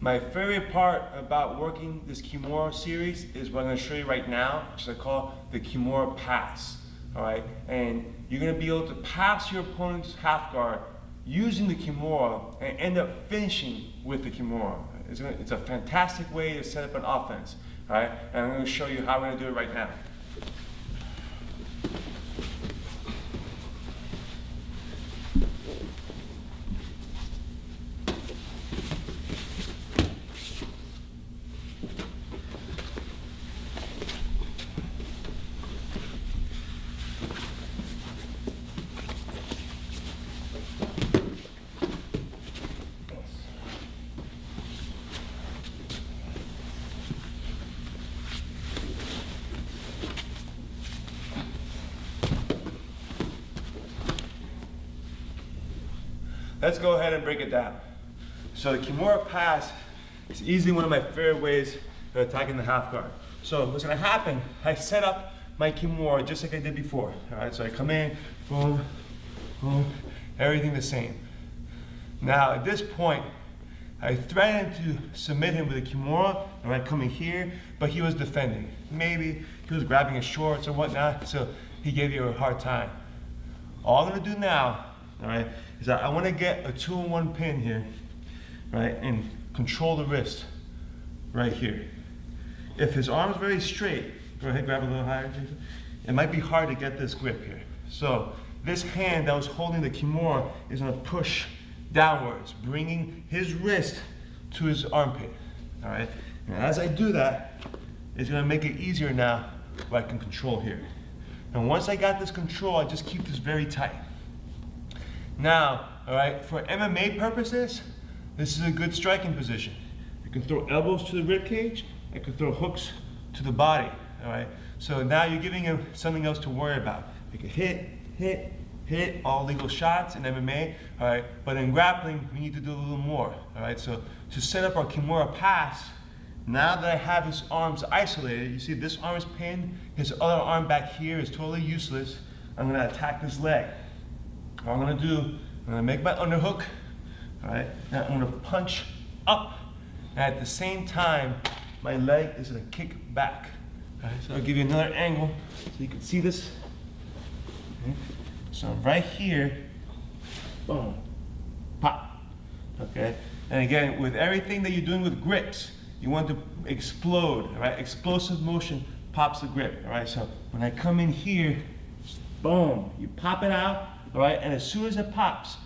My favorite part about working this Kimura series is what I'm going to show you right now, which I call the Kimura pass. All right, and you're going to be able to pass your opponent's half guard using the Kimura and end up finishing with the Kimura. It's a fantastic way to set up an offense. All right, and I'm going to show you how we're going to do it right now. Let's go ahead and break it down. So the Kimura pass is easily one of my favorite ways of attacking the half guard. So what's going to happen, I set up my Kimura just like I did before. All right, so I come in, boom, boom, everything the same. Now at this point, I threatened to submit him with a Kimura, all right, coming here, but he was defending. Maybe he was grabbing his shorts or whatnot, so he gave you a hard time. All I'm going to do now, all right, is that I want to get a 2-in-1 pin here, right, and control the wrist right here. If his arm's very straight, go ahead, grab a little higher, Jason. It might be hard to get this grip here. So this hand that was holding the Kimura is going to push downwards, bringing his wrist to his armpit, all right? And as I do that, it's going to make it easier now where I can control here. And once I got this control, I just keep this very tight. Now, all right, for MMA purposes, this is a good striking position. I can throw elbows to the rib cage. I can throw hooks to the body, all right? So now you're giving him something else to worry about. You can hit, all legal shots in MMA, all right? But in grappling, we need to do a little more, all right? So to set up our Kimura pass, now that I have his arms isolated, you see this arm is pinned, his other arm back here is totally useless. I'm gonna attack this leg. What I'm gonna do, I'm gonna make my underhook, all right? Now I'm gonna punch up, and at the same time, my leg is gonna kick back. All right, so I'll give you another angle so you can see this. Okay. So right here, boom, pop, okay? And again, with everything that you're doing with grips, you want to explode, all right? Explosive motion pops the grip, all right? So when I come in here, boom, you pop it out, all right? And as soon as it pops,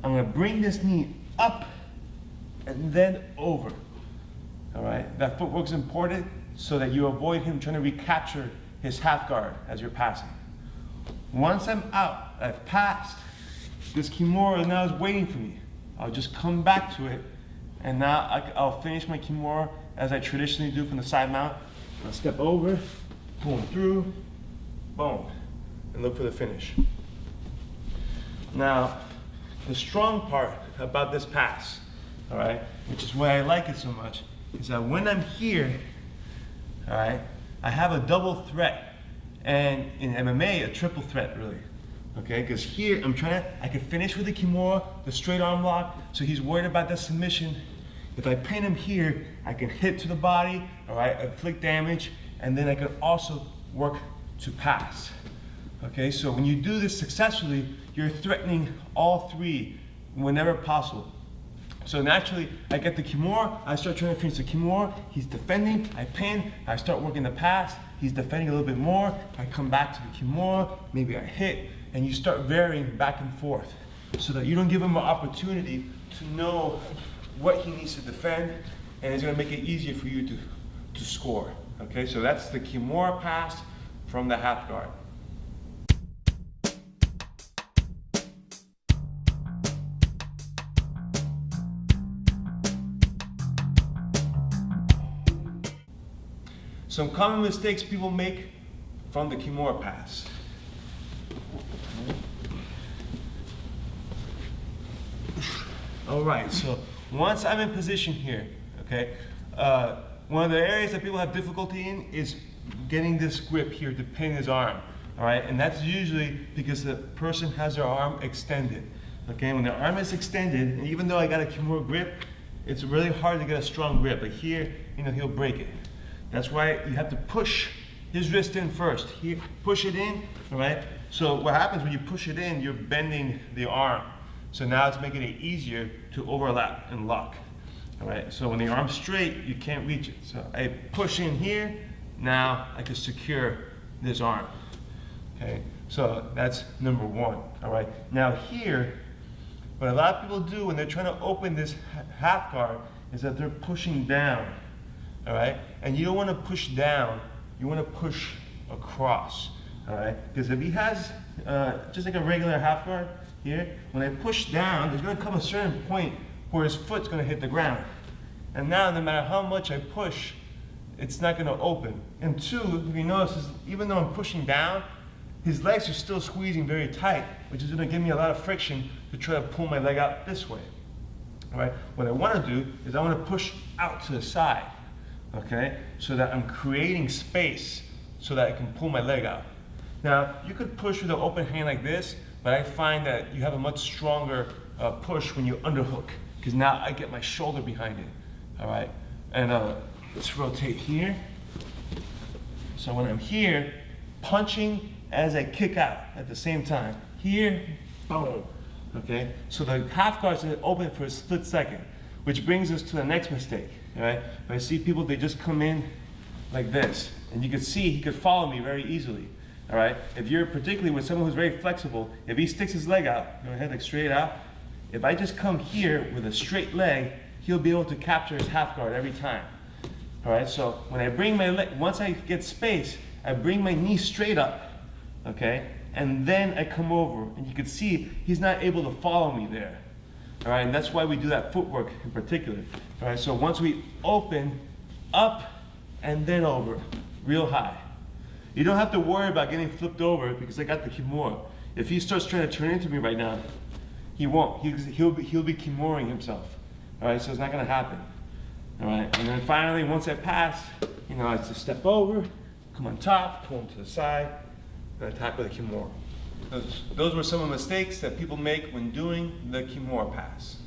I'm gonna bring this knee up and then over, all right? That footwork's important so that you avoid him trying to recapture his half guard as you're passing. Once I'm out, I've passed, this Kimura now is waiting for me. I'll just come back to it, and now I'll finish my Kimura as I traditionally do from the side mount. I'll step over, pull him through, boom, and look for the finish. Now, the strong part about this pass, all right, which is why I like it so much, is that when I'm here, all right, I have a double threat. And in MMA, a triple threat, really. Okay, because here I can finish with the Kimura, the straight arm lock, so he's worried about that submission. If I pin him here, I can hit to the body, all right, inflict damage, and then I can also work to pass. Okay, so when you do this successfully, you're threatening all three whenever possible. So naturally, I get the Kimura, I start trying to finish the Kimura, he's defending, I pin, I start working the pass, he's defending a little bit more, I come back to the Kimura, maybe I hit, and you start varying back and forth so that you don't give him an opportunity to know what he needs to defend, and it's gonna make it easier for you to score. Okay, so that's the Kimura pass from the half guard. Some common mistakes people make from the Kimura pass. All right, so once I'm in position here, okay, one of the areas that people have difficulty in is getting this grip here to pin his arm, all right? And that's usually because the person has their arm extended, okay? When their arm is extended, and even though I got a Kimura grip, it's really hard to get a strong grip. Like here, you know, he'll break it. That's why you have to push his wrist in first. Here, push it in, all right? So what happens when you push it in, you're bending the arm. So now it's making it easier to overlap and lock, all right? So when the arm's straight, you can't reach it. So I push in here, now I can secure this arm, okay? So that's number one, all right? Now here, what a lot of people do when they're trying to open this half guard is that they're pushing down, all right? And you don't want to push down, you want to push across, all right? Because if he has just like a regular half guard here, when I push down, there's going to come a certain point where his foot's going to hit the ground. And now, no matter how much I push, it's not going to open. And two, if you notice, is even though I'm pushing down, his legs are still squeezing very tight, which is going to give me a lot of friction to try to pull my leg out this way. All right? What I want to do is I want to push out to the side, okay? So that I'm creating space so that I can pull my leg out. Now, you could push with an open hand like this, but I find that you have a much stronger push when you underhook, because now I get my shoulder behind it, all right? And let's rotate here. So when I'm here, punching as I kick out at the same time. Here, boom, okay? So the half guard's open for a split second, which brings us to the next mistake, all right? I see people, they just come in like this, and you can see he could follow me very easily, all right? If you're particularly with someone who's very flexible, if he sticks his leg out, go ahead, like straight out, if I just come here with a straight leg, he'll be able to capture his half guard every time, all right? So when I bring my leg, once I get space, I bring my knee straight up, okay? And then I come over, and you can see he's not able to follow me there, all right? And that's why we do that footwork in particular, all right? So once we open, up, and then over, real high. You don't have to worry about getting flipped over because I got the Kimura. If he starts trying to turn into me right now, he won't. He'll be Kimuring himself, all right? So it's not gonna happen, all right? And then finally, once I pass, you know, I just step over, come on top, pull him to the side, and attack with a Kimura. Those were some of the mistakes that people make when doing the Kimura pass.